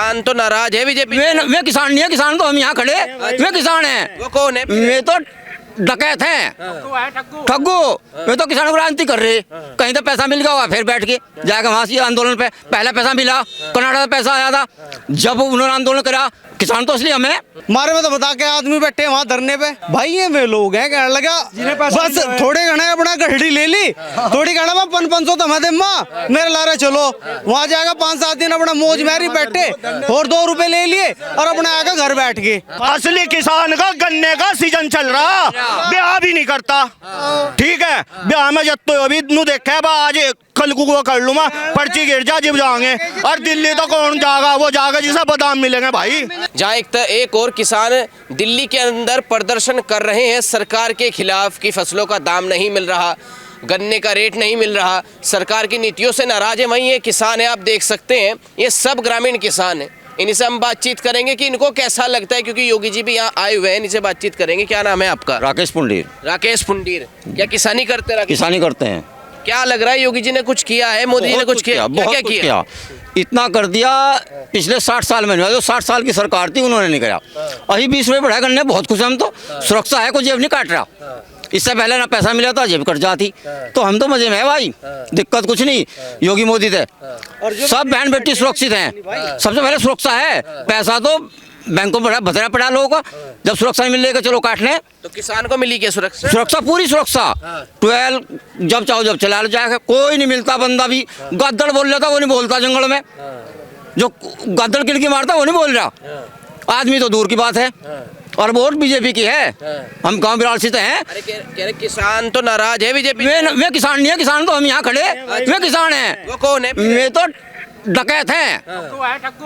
किसान तो नाराज है बीजेपी। वे किसान नहीं है, किसान तो हम यहाँ खड़े, वे किसान हैं। वो कौन है? वे तो डकैत हैं, ठग्गू। वे तो किसानों को राजनीति कर रहे, कहीं तो पैसा मिल गया होगा, फिर बैठ के जाकर वहां से आंदोलन पे पहला पैसा मिला, कनाडा से पैसा आया था जब उन्होंने आंदोलन करा। किसान तो इसलिए हमें हमारे में तो बता के आदमी बैठे वहाँ धरने पे, भाई ये वे लोग हैं कहने लगा बस थोड़े घने अपना गड्ढी ले ली, थोड़ी कहना मैं 500 तो मैं दे माँ मेरे ला रहे चलो, वहाँ जाकर 5-7 दिन अपना मौज मैरी बैठे और 2 रुपए ले लिए और अपने आकर घर बैठ गए। असली किसान का गन्ने का सीजन चल रहा, ब्याह भी नहीं करता, ठीक है, ब्याह में जब तो अभी नू देखा आज कल को कर लूँ मैं, पर्ची गिर जा जब जाएंगे, और दिल्ली तो कौन जाएगा, वो जाएगा जिसे बादाम मिलेंगे भाई। जहाँ एक और किसान दिल्ली के अंदर प्रदर्शन कर रहे हैं सरकार के खिलाफ कि फसलों का दाम नहीं मिल रहा, गन्ने का रेट नहीं मिल रहा, सरकार की नीतियों से नाराज है। वहीं ये किसान है, आप देख सकते हैं, ये सब ग्रामीण किसान है। इनसे हम बातचीत करेंगे कि इनको कैसा लगता है, क्योंकि योगी जी भी यहाँ आए हुए हैं, इनसे बातचीत करेंगे। क्या नाम है आपका? राकेश पुंडीर। राकेश पुंडीर, क्या किसानी करते हैं? किसानी करते हैं। क्या लग रहा है योगी जी ने कुछ किया है, मोदी जी ने कुछ किया? क्या किया? इतना कर दिया पिछले 60 साल में, जो 60 साल की सरकार थी उन्होंने नहीं करा। अभी 20 रुपये बढ़ाया करने बहुत खुश हैं हम तो, सुरक्षा है, कोई जेब नहीं काट रहा। इससे पहले ना पैसा मिला था जेब कट जाती, तो हम तो मजे में है भाई, दिक्कत कुछ नहीं। योगी मोदी थे, सब बहन बेटी सुरक्षित हैं। सबसे पहले सुरक्षा है, पैसा तो बैंकों में भतरा पड़ा लोगों का, जब सुरक्षा नहीं मिलेगा चलो काट लें। तो किसान को मिली क्या सुरक्षा? सुरक्षा पूरी सुरक्षा, 12 जब चाहो जब चला जाएगा, कोई नहीं मिलता। बंदा भी गद्दड़ बोल रहा था वो नहीं बोलता, जंगल में जो गद्दड़ किड़की मारता वो नहीं बोल रहा, आदमी तो दूर की बात है। और वोट बीजेपी की है, हम गाँव बिराल से हैं। अरे कह रहे किसान तो नाराज है बीजेपी। वे किसान नहीं है, किसान तो हम यहाँ खड़े, वे किसान हैं। वो कौन है? वे तो डकैत हैं,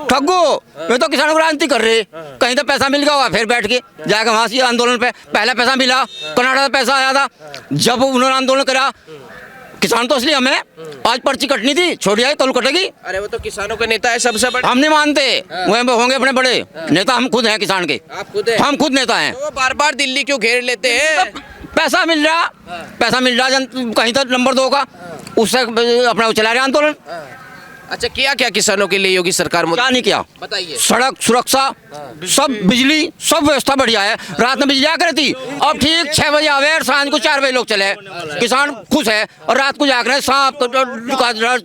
ठग्गू। वे तो किसानों को राजनीति कर रहे, कहीं तो पैसा मिल गया होगा, फिर बैठ के जाकर वहां से आंदोलन पे पहला पैसा मिला, कनाडा से पैसा आया था जब उन्होंने आंदोलन करा। किसान तो इसलिए हमें आज पर्ची कटनी थी, छोड़ी आई कल कटेगी। अरे वो तो किसानों के नेता है सबसे बड़े। हम नहीं मानते, वो होंगे अपने बड़े नेता, हम खुद हैं किसान के। आप खुद हैं? हम खुद नेता हैं। तो वो बार बार दिल्ली क्यों घेर लेते हैं? पैसा मिल रहा, कहीं तो नंबर 2 का, उससे अपना वो चला रहे आंदोलन। अच्छा, किया क्या किसानों के लिए योगी सरकार? क्या नहीं किया बताइए। सड़क सुरक्षा, सब बिजली, सब व्यवस्था बढ़िया है। रात में बिजली आकर रहती, अब ठीक 6 बजे आवे और शाम को 4 बजे लोग चले, किसान खुश है। और रात को जाकर सांप का डर,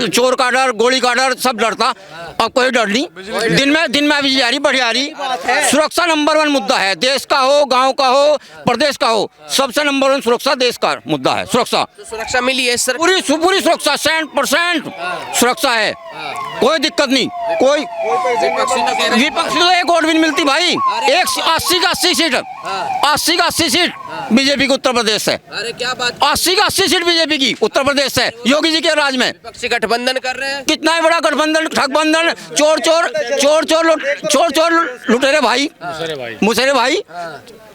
चोर का डर, गोली का डर, सब डरता, अब कोई डर नहीं। दिन में बिजली आ रही, बढ़िया आ रही। सुरक्षा नंबर 1 मुद्दा है, देश का हो, गाँव का हो, प्रदेश का हो, सबसे नंबर 1 सुरक्षा देश का मुद्दा है। सुरक्षा, तो सुरक्षा मिली है सर? पूरी सुरक्षा 100% सुरक्षा है, कोई दिक्कत नहीं। कोई विपक्षी तो 1 वोट भी नहीं मिलती भाई। 80 का 80 सीट, 80 का 80 सीट बीजेपी की उत्तर प्रदेश से। अरे क्या बात! 80 का 80 सीट बीजेपी की उत्तर प्रदेश से, योगी जी के राज में। विपक्षी गठबंधन कर रहे हैं। कितना ही बड़ा गठबंधन, ठगबंधन, चोर लुटेरे भाई, मुसेरे भाई,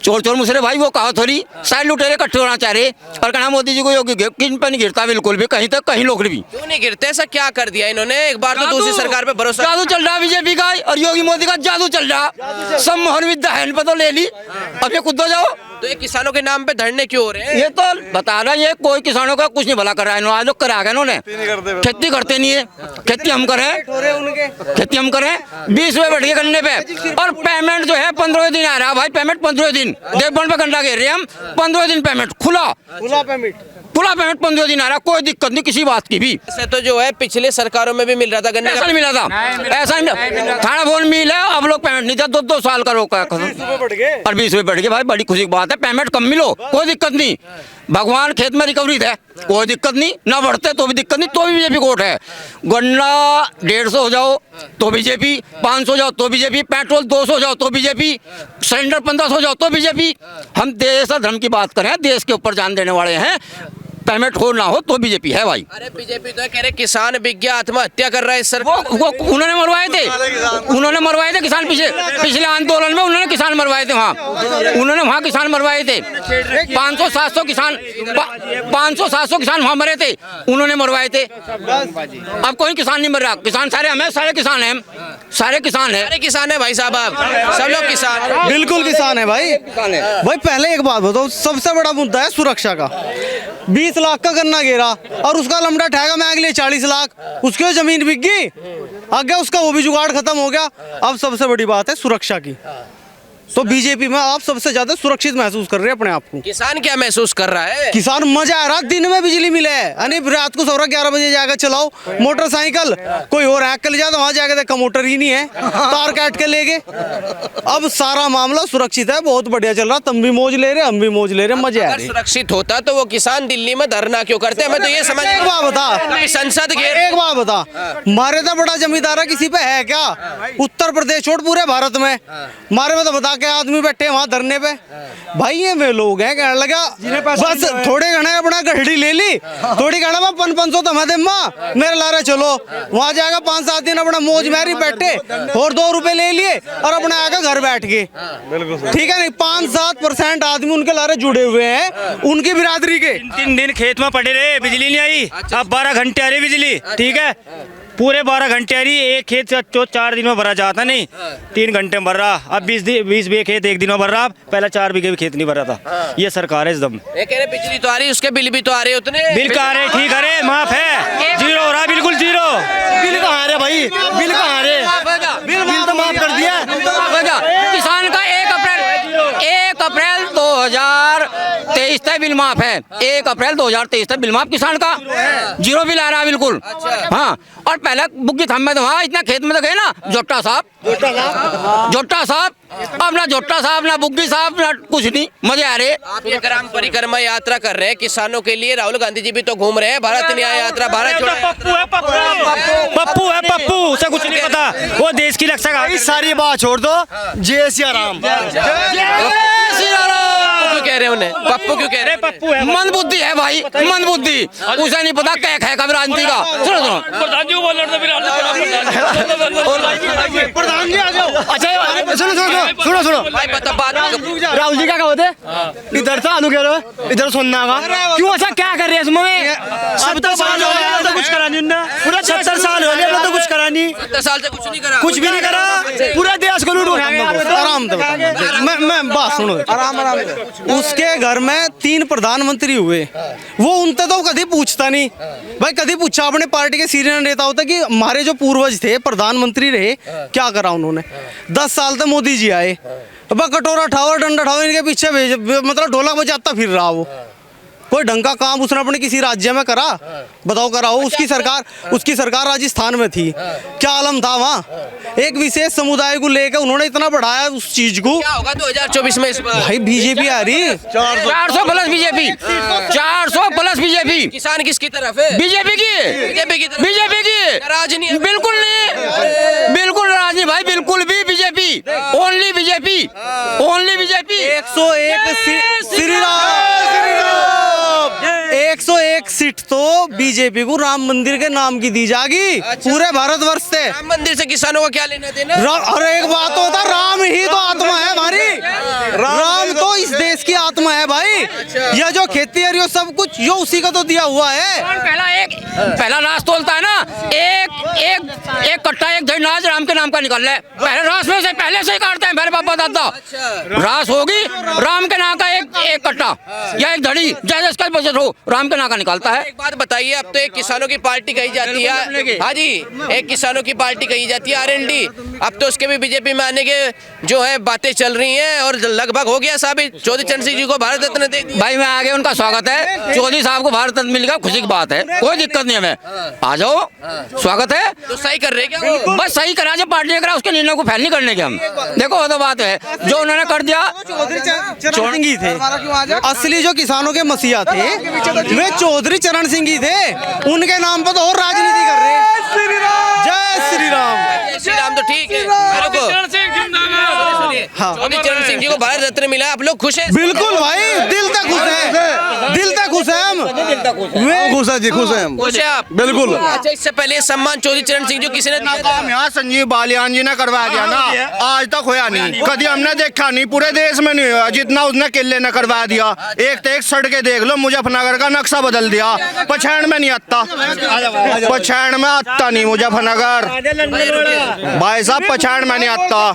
चोर मुसेरे भाई, वो कहा थोड़ी सारे लुटेरे इकट्ठे होना चाह रहे। और कहना मोदी जी को योगी किन पर नहीं गिरता बिल्कुल भी, कहीं तक कहीं लोग भी क्यों नहीं गिरते? ऐसा क्या कर दिया इन्होंने? एक बार तो दूसरी सरकार पे भरोसा। जादू चल रहा बीजेपी का और योगी मोदी का जादू चल रहा। सब मोहन विद्या है तो ले ली, अब ये खुद हो जाओ। तो ये किसानों के नाम पे धरने क्यों हो रहे हैं? ये तो बता रहा है, ये कोई किसानों का कुछ नहीं भला कर रहा है। आज लोग करा गए इन्होंने, खेती करते नहीं है, खेती हम करें, 20 रुपए बढ़ गए गन्ने पे। और पेमेंट जो है 15 दिन आ रहा है भाई, पेमेंट 15 दिन। देखभाल पे गंडा घेर रहे हम, 15 दिन पेमेंट खुला पेमेंट 15 दिन आ रहा, कोई दिक्कत नहीं किसी बात की भी। ऐसे तो जो है पिछले सरकारों में भी मिल रहा था गन्ने का। ऐसा नहीं मिला था, ऐसा नहीं। थाना फोन मिल है, अब लोग पेमेंट नहीं था, 2 साल का रोका है। 20 रुपए बढ़ गए भाई, बड़ी खुशी की बात है। पेमेंट कम मिलो, कोई दिक्कत नहीं। भगवान खेत में रिकवरी थे, कोई दिक्कत नहीं। ना बढ़ते तो भी दिक्कत नहीं, तो भी बीजेपी वोट है। गन्ना 150 हो जाओ तो बीजेपी, 500 हो जाओ तो बीजेपी, पेट्रोल 200 हो जाओ तो बीजेपी, सिलेंडर 1500 हो जाओ तो बीजेपी। हम देश और धर्म की बात करें, देश के ऊपर जान देने वाले हैं। पेमेंट हो ना हो तो बीजेपी है भाई। अरे बीजेपी तो कह रहे किसान विज्ञा आत्महत्या कर रहा है सर। वो उन्होंने मरवाए थे किसान, पिछले आंदोलन में उन्होंने किसान मरवाए थे। वहाँ किसान मरवाए थे, 500-700 किसान वहाँ मरे थे, उन्होंने मरवाए थे। अब कोई किसान नहीं मर रहा, किसान सारे हमें, सारे किसान हैं, सारे किसान है भाई साहब, आप सब लोग किसान, बिल्कुल किसान है भाई। भाई पहले एक बात बताओ, सबसे बड़ा मुद्दा है सुरक्षा का। 20 लाख का गन्ना गिरा और उसका लमड़ा ठेगा मैं अगले 40 लाख, उसकी जमीन बिक गई। आगे उसका वो भी जुगाड़ खत्म हो गया। अब सबसे बड़ी बात है सुरक्षा की। तो बीजेपी में आप सबसे ज्यादा सुरक्षित महसूस कर रहे हैं अपने आप को। किसान क्या महसूस कर रहा है? किसान मजा आ रहा, दिन में बिजली मिले यानी रात को 11 बजे जाकर चलाओ मोटरसाइकिल, कोई और हैक कर ले जाए तो वहां जाकर देखा मोटर ही नहीं है, तार काट के ले गए। अब सारा मामला सुरक्षित है, बहुत बढ़िया चल रहा। तुम भी मौज ले रहे, हम भी मौज ले रहे, मजे आ अगर रहे। सुरक्षित होता तो वो किसान दिल्ली में धरना क्यों करते? हमें तो ये समझ एक बात बता, संसद के एक बात बता, मारे तो बड़ा जमींदार है किसी पे है क्या? उत्तर प्रदेश छोड़ पूरे भारत में मारे में तो बता के आदमी बैठे वहां धरने पे। भाई ये वे लोग हैं कहने लगा बस थोड़े घने अपना गढ़ी ले ली, थोड़ी कहना मैं 500 तो मैं दे माँ मेरे लारे चलो, वहां जाएगा 5-7 दिन अपना मौज मारी बैठे और 2 रुपए ले लिए और अपने आके घर बैठ गए। ठीक है नहीं, 5-7% आदमी उनके लारे जुड़े हुए हैं उनकी बिरादरी के। 3 दिन खेत में पड़े रहे, बिजली नहीं आई। अब 12 घंटे आ रही बिजली, ठीक है, पूरे 12 घंटे आ रही। एक खेत से 4 दिन में भरा जाता नहीं, 3 घंटे में भर रहा। अब 20 बीघे खेत 1 दिन में भर रहा, पहले 4 बीघे भी खेत नहीं भरा था। ये सरकार है एकदम। ये कह रहे बिजली तो आ रही, उसके बिल भी तो आ रहे उतने। बिल का आ रहे, ठीक है रे, माफ है, जीरो हो रहा, बिल्कुल जीरो। बिल कहाँ आ रहे भाई, बिल कहाँ आ रहे? बिल तो माफ कर दिया। किसान का 1 अप्रैल 2023 तक बिल माफ है। 1 अप्रैल 2023 तक बिल माफ किसान का, जीरो बिल आ रहा है बिल्कुल। हाँ, और पहले बुग्गी थम में तो वहाँ इतना खेत में तो गए ना जोट्टा साहब, अब ना जोट्टा साहब ना बुग्गी साहब ना कुछ नहीं, मजे आ रहे। आप ये ग्राम परिक्रमा यात्रा कर रहे हैं किसानों के लिए, राहुल गांधी जी भी तो घूम रहे हैं, भारत न्याय यात्रा, भारत छोड़ो यात्रा। पप्पू है, पप्पू, उसे कुछ नहीं पता, वो देश की रक्षा कर। सारी बात छोड़ दो, जय सिया राम। क्यों कह रहे हैं उन्हें पप्पू? क्यों कह रहे हैं? पप्पू है, मन बुद्धि है भाई, मन बुद्धि, उसे नहीं पता क्या है कब राजनीति का। सुनो सुनो प्रधान जी आ जाओ। अच्छा सुनो भाई बता बात। राहुल जी क्या कहते इधर था आलू कह रहे इधर सुनना का क्यों ऐसा क्या कर रहे हैं इसमें? 70 साल हो गए तो कुछ करा नहीं, पूरा 70 साल हो गए तो कुछ करा नहीं, 70 साल से कुछ नहीं करा, कुछ भी नहीं करा, पूरा देश को लूट उठाया। आराम से मैं बात सुनो, आराम उसके घर में 3 प्रधानमंत्री हुए, वो उनसे तो कभी पूछता नहीं भाई, कभी पूछा अपने पार्टी के सीनियर नेता होता कि हमारे जो पूर्वज थे प्रधानमंत्री रहे क्या करा उन्होंने? 10 साल तक मोदी जी आए, अब कटोरा ठाओ डंडा ठाओ इनके पीछे भेज, मतलब ढोलक बजाता फिर रहा वो। कोई ढंग का काम उसने अपने किसी राज्य में करा? बताओ कराओ। उसकी सरकार राजस्थान में थी, क्या आलम था वहाँ? एक विशेष समुदाय को लेकर उन्होंने इतना बढ़ाया उस चीज को। क्या होगा 2024 में इस बार? भाई बीजेपी आ रही 400 प्लस बीजेपी, 400 प्लस बीजेपी। किसान किसकी तरफ है? बीजेपी की, बीजेपी की तरफ। बीजेपी की, नाराज नहीं है? बिल्कुल नहीं, बिल्कुल नाराज नहीं भाई, बिल्कुल भी BJP, only BJP, only BJP. 101 Shri Ram 101 seat तो बीजेपी को राम मंदिर के नाम की दी जाएगी पूरे भारतवर्ष से। राम मंदिर से किसानों को क्या लेना देना? अरे एक बात होता, राम ही तो आत्मा है हमारी, राम तो इस देश की आत्मा है भाई। यह जो खेती है ये सब कुछ यो उसी का तो दिया हुआ है। पहला रास तोलता है ना, एक कट्टा एक धड़ी नाज राम के नाम का निकल रहा है, पहले रास में से पहले से ही काटते हैं मेरे पापा दादा। रास होगी राम के नाम का एक कट्टा या एक धड़ी, जैसे इसका बजट हो राम के नाम का निकलता है। एक बात बताइए, अब तो एक किसानों की पार्टी कही जाती है, हाँ जी, एक किसानों की पार्टी कही जाती है आरएनडी, अब तो उसके भी बीजेपी में आने के जो है बातें चल रही हैं और लगभग हो गया साबित। चौधरी चरण सिंह जी को भारत रत्न दे दिया। भाई मैं आगे उनका स्वागत है, चौधरी साहब को भारत रत्न मिलेगा, खुशी की बात है, कोई दिक्कत नहीं हमें, आ जाओ, स्वागत है। तो सही कर रहे क्या वो? बस सही करा, जो पार्टी ने करा उसके निर्णय को फैल नहीं करने के हम। देखो वो तो बात है जो उन्होंने कर दिया। चौधरी चरण सिंह ही थे असली जो किसानों के मसीहा थे, वे चौधरी चरण सिंह ही थे, उनके नाम पर तो और राजनीति कर रहे हैं। जय श्री राम। जय श्री राम तो ठीक है, चौधरी चरण सिंह जी को भारत रत्न मिला, आप लोग खुश हैं? बिल्कुल भाई, दिल तक खुश है, दिल तक खुश है हम, खुश है जी, खुश है हम, खुश है आप? बिल्कुल। अच्छा, इससे पहले सम्मान चौधरी चरण सिंह जो किसी ने दिया था? यहाँ संजीव बालियान जी ने करवा दिया ना, आज तक होया नहीं, कभी हमने देखा नहीं, पूरे देश में नहीं हुआ जितना उसने किले ने करवा दिया। एक सड़कें देख लो, मुजफ्फरनगर का नक्शा बदल दिया, पछाड़ में नहीं आता, पछाड़ में आता नहीं मुजफ्फरनगर भाई साहब, पछाड़ में नहीं आता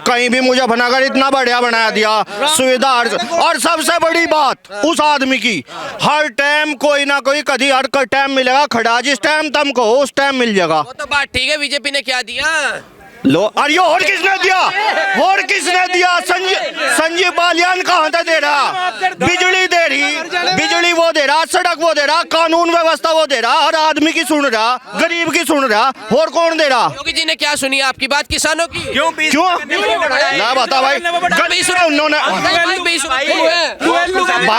कहीं भी। मुजफ्फरनगर इतना बढ़िया बना दिया, सुविधा। और सबसे बड़ी बात उस आदमी की, हर टाइम कोई कोई ना कोई कभी हर का टाइम मिलेगा खड़ा, जिस टाइम तुम कहो उस टाइम मिल जाएगा। वो तो बात ठीक है, बीजेपी ने क्या दिया? लो अरे और किसने दिया? और किसने दिया? संजीव बालियान कहाँ था दे रहा? बिजली दे रही, बिजली वो दे रहा, सड़क वो दे रहा, कानून व्यवस्था वो दे रहा, हर आदमी की सुन रहा, गरीब की सुन रहा। और कौन दे रहा? योगी जी ने क्या सुनी आपकी बात किसानों की? क्यों ना बता भाई, उन्होंने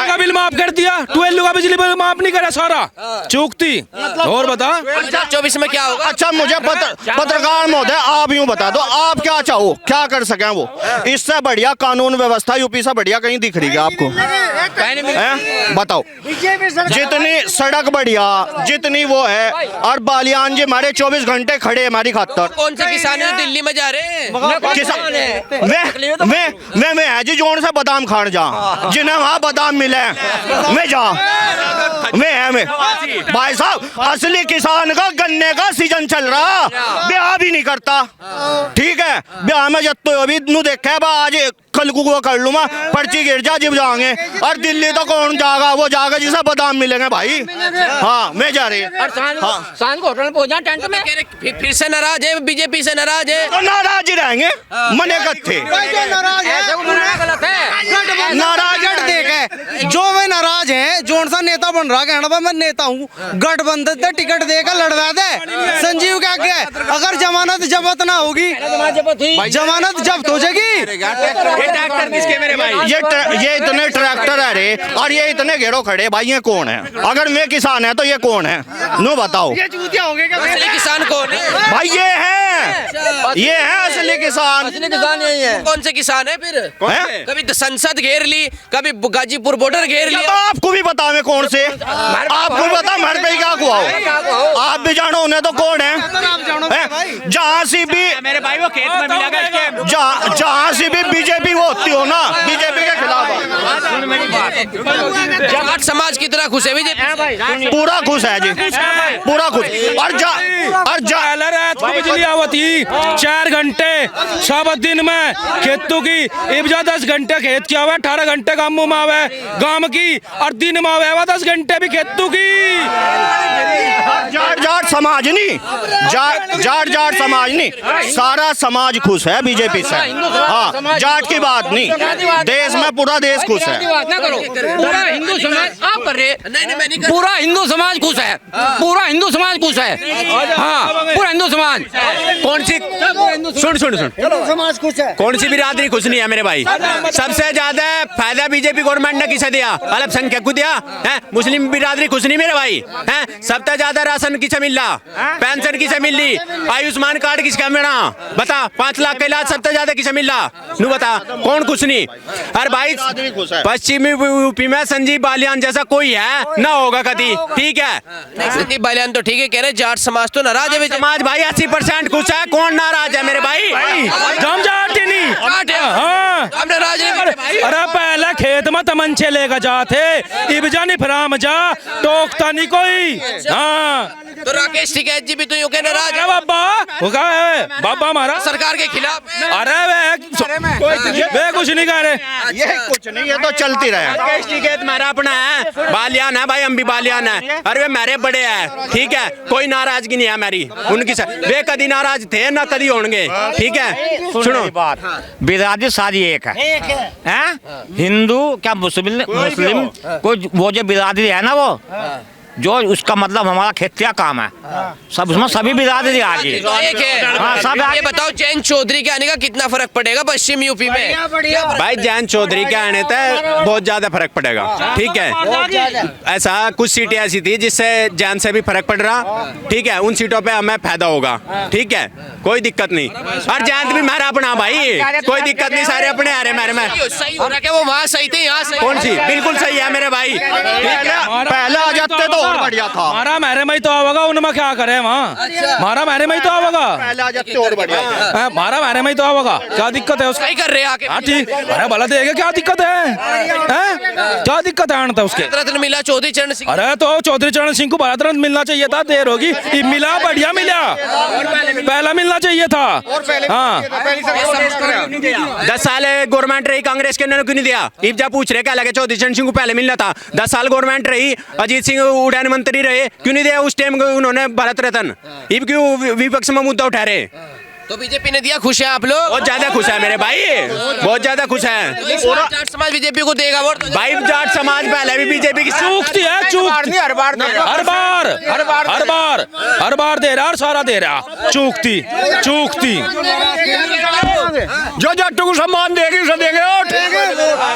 का बिल माफ कर दिया, 12 का बिजली बिल माफ नहीं करा सारा, चूकती। और बता 2024 में क्या होगा? अच्छा मुझे पत्रकार महोदय आप यूं बता दो, आप क्या चाहो, क्या कर सकें वो? इससे बढ़िया कानून व्यवस्था यूपी से बढ़िया कहीं दिख रही है आपको? बताओ, जितनी सड़क बढ़िया, जितनी वो है, और बालियान जी हमारे 24 घंटे खड़े हमारी खातर। कौन से किसान है दिल्ली में जा रहे हैं? वे है जी जोन से बादाम खान जा, जिन्हें वहाँ बादाम मिले मैं जा, मैं भाई साहब असली किसान का गन्ने का सीजन चल रहा, ब्याह भी नहीं करता। ठीक है, ब्याह में जब तो अभी नू देखा है आज कल को कर लूँ मैं, पर्ची गिर जा जिब जाएंगे। और दिल्ली तो कौन जाएगा? वो जाएगा जिसे बादाम मिलेंगे भाई। हाँ मैं जा रही शान को होटल में पहुंचा टेंट में। फिर से नाराज है, बीजेपी से नाराज है? तो नाराज ही रहेंगे, मने कत्थे नाराज देखे जो वे नाराज है, जोन सा नेता बन रहा कहना था मैं नेता हूँ, गठबंधन से टिकट देकर लड़वा दे। संजीव क्या क्या अगर जमानत जब्त ना होगी, जमानत जब्त हो जाएगी। ये इतने ट्रैक्टर है रे, और ये इतने घेरो खड़े भाई, ये कौन है? अगर मैं किसान है तो ये कौन है? नो बताओ, असली किसान कौन है भाई? ये है असली किसान। असली किसान यही है। कौन से किसान है फिर? कभी तो संसद घेर ली, कभी गाजीपुर बॉर्डर घेर तो लिया। आपको भी बता मैं कौन से, आपको बता मर पे क्या हुआ हो, आप भी जानो उन्हें तो कौन है? जहाँ से भी मेरे भाई वो खेत में मिला, जहाँ से भी बीजेपी वो होती हो ना, बीजेपी के खिलाफ जाट समाज की तरह खुश है बीजेपी? पूरा खुश है जी, पूरा खुश। और रात को बिजली आवती 4 घंटे सब दिन में खेतों की, इब्जा 10 घंटे खेत की आवे, 18 घंटे गाँव में आवे गाँव की, और दिन में आवे 10 घंटे भी खेतों की। जाट समाज नहीं, जाट समाज नहीं, सारा समाज खुश है बीजेपी से। हाँ जाट की बात नहीं, देश में पूरा देश खुश है। पूरा हिंदू समाज आप कर रहे, नहीं मैं नहीं कर। पूरा हिंदू समाज खुश है, पूरा हिंदू समाज खुश है। हाँ पूरा हिंदू समाज। कौन सी सुन समाज खुश है, कौन सी बिरादरी खुश नहीं है मेरे भाई? सबसे ज्यादा फायदा बीजेपी गवर्नमेंट ने किसे दिया? अल्पसंख्यक को दिया है। मुस्लिम बिरादरी खुश नहीं मेरे भाई है। सबसे ज्यादा राशन किसे मिल रहा, पेंशन किसे मिल रही, आयुष्मान कार्ड किसका मिला? बता, 5 लाख का इलाज सबसे ज्यादा किसे मिल रहा? नू बता, कौन खुश नहीं? अरे भाई पश्चिमी यूपी में संजीव बालियान जैसा कोई है ना होगा कभी। ठीक है, संजीव बालियान तो ठीक है कह रहे, जाट समाज तो नाराज है। समाज भाई 80% खुश है, कौन नाराज है मेरे भाई? हम जाट ही नहीं, हाँ हम नाराज नहीं। अरे पहले खेत में तमंचे लेकर जाते, इब्जा नहीं फराम जा, टोकता नहीं कोई। हाँ तो राकेश टिकैत जी भी तो यूं के नाराज है। बाबा होगा है, बाबा हमारा सरकार के खिलाफ। अरे वे कुछ नहीं कह रहे, ये कुछ नहीं, ये तो चलती रहे। टिकैत मेरा अपना है, बालियान है भाई, हम भी बालियान है। अरे वे मेरे बड़े हैं, ठीक है, कोई नाराजगी नहीं है मेरी उनकी से। वे कभी नाराज थे ना कभी होंगे। ठीक है सुनो, बिरादरी सारी एक है, हिंदू क्या मुस्लिम कोई वो जो बिरादरी है ना, वो जो उसका मतलब हमारा खेतिया काम है, सब उसमें सभी बिरादरी आ गई। तो एक है। हाँ, सब ये बताओ जैन चौधरी के आने का कितना फर्क पड़ेगा पश्चिम यूपी में? भाई जैन चौधरी के आने तक बहुत ज्यादा फर्क पड़ेगा। ठीक है, ऐसा कुछ सीटें ऐसी थी जिससे जैन से भी फर्क पड़ रहा। ठीक है, उन सीटों पे हमें फायदा होगा। ठीक है, कोई दिक्कत नहीं। और जैन भी मेरा अपना भाई, कोई दिक्कत नहीं, सारे अपने आ रहे मेरे में। सही हो रहा क्या? वो वहाँ सही थे, यहाँ सही। कौन सी? बिल्कुल सही है मेरे भाई। पहले आ जाते तो और बढ़िया था। मारा मेरे में ही तो आवेगा, उनमें क्या करे वहाँ? मारा मेरे में ही तो आवेगा, पहले आ जाते और बढ़िया। मारा मेरे में ही तो आवेगा, क्या दिक्कत है उसका? सही कर रहे हैं आके। हाँ ठीक, अरे भला देगा, क्या दिक्कत है? क्या दिक्कत है आनता उसके? रत्न मिला चौधरी चरण सिंह। अरे तो चौधरी चरण सिंह को भारत रत्न मिलना चाहिए था, देर होगी। ये मिला, बढ़िया मिला, पहला मिलना चाहिए था। हाँ 10 साल गवर्नमेंट रही कांग्रेस के, उन्होंने क्यों नहीं दिया? इब्जा पूछ रहे क्या लगे? चौधरी चरण सिंह को पहले मिलना था। 10 साल गवर्नमेंट रही, अजीत सिंह उठ प्रधानमंत्री रहे, क्यों नहीं दिया उस टाइम उन्होंने भारत रत्न? अब क्यों विपक्ष में मुद्दा उठा रहे? तो बीजेपी ने दिया, खुश हैं आप लोग? बहुत ज्यादा खुश है मेरे भाई, बहुत ज्यादा खुश है। जाट समाज बीजेपी को देगा वोट? भाई जाट समाज पहले भी बीजेपी की चूकती है, चूक हर बार हर बार दे रहा, सारा दे रहा, चूकती। जो जट्टू को सम्मान देगी उसे देंगे वोट।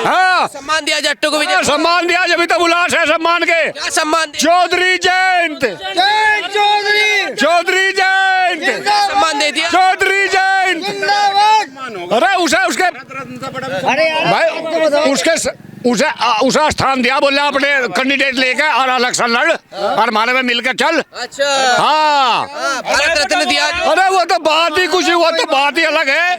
हाँ, सम्मान दिया जट्टू को बीजेपी? सम्मान दिया, जब तो उल्लास है सम्मान के। क्या सम्मान दिया? चौधरी जयंत, चौधरी जयंत, सम्मान दे दिया? चौधरी जयंत। अरे उसके भाई उसे स्थान दिया, बोले अपने कैंडिडेट लेके और इलेक्शन लड़ और हमारे में मिलकर चल। अच्छा, हाँ, भारत रत्न दिया? अरे वो तो बात ही कुछ, वो तो बात ही अलग है।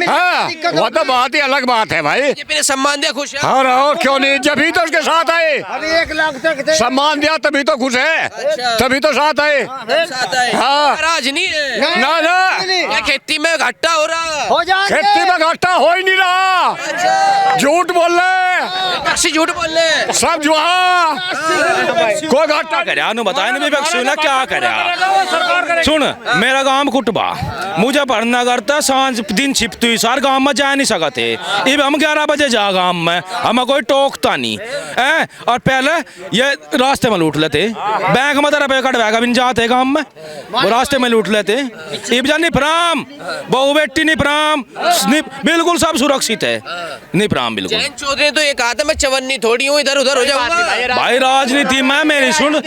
हाँ, वो तो बात ही अलग बात है भाई। बीजेपी ने सम्मान दिया, खुश है? हाँ रहो, क्यों नहीं, जब भी तो उसके साथ आए। 1 लाख तक सम्मान दिया तभी तो खुश है, तभी तो साथ आए। हाँ, राज नहीं है ना क्या? खेती में घाटा हो रहा? हो जाए, खेती में घाटा हो ही नहीं रहा, झूठ बोल रहे, पक्षी झूठ बोल रहे, सब जुआ, कोई घाटा करया नु बताया ना विपक्ष ने क्या करया। सुन, मेरा गांव कुटबा, मुझे पढ़ना करता, सांझ दिन छिपती सार गांव में जा नहीं सकते। अब हम 11 बजे जा गांव में, हमें कोई टोकता नहीं है। और पहले ये रास्ते में लूट लेते, बैंक में रुपये कटवाएगा भी नहीं जाते गांव में, वो रास्ते में लूट लेते। अब जा निपराम, बहु बेटी निपराम, बिल्कुल सब सुरक्षित है, निपराम बिल्कुल। जयंत चौधरी ने तो एक आता मैं चवन्नी थोड़ी हूँ, इधर उधर हो जाऊंगा। भाई राजनीति में मेरी सुन,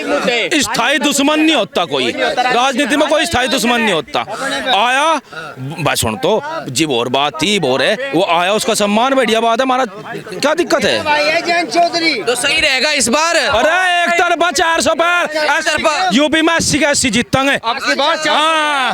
स्थायी दुश्मन नहीं होता कोई, राजनीति में कोई स्थायी दुश्मन नहीं होता। आया बस सुन, तो जी और बात थी बोर है, वो आया, उसका सम्मान बढ़िया बात है, हमारा क्या दिक्कत है? जयंत चौधरी तो सही रहेगा इस बार? अरे एक तरफा 400 पर, यूपी में 80 का 80 जीतेंगे। हाँ।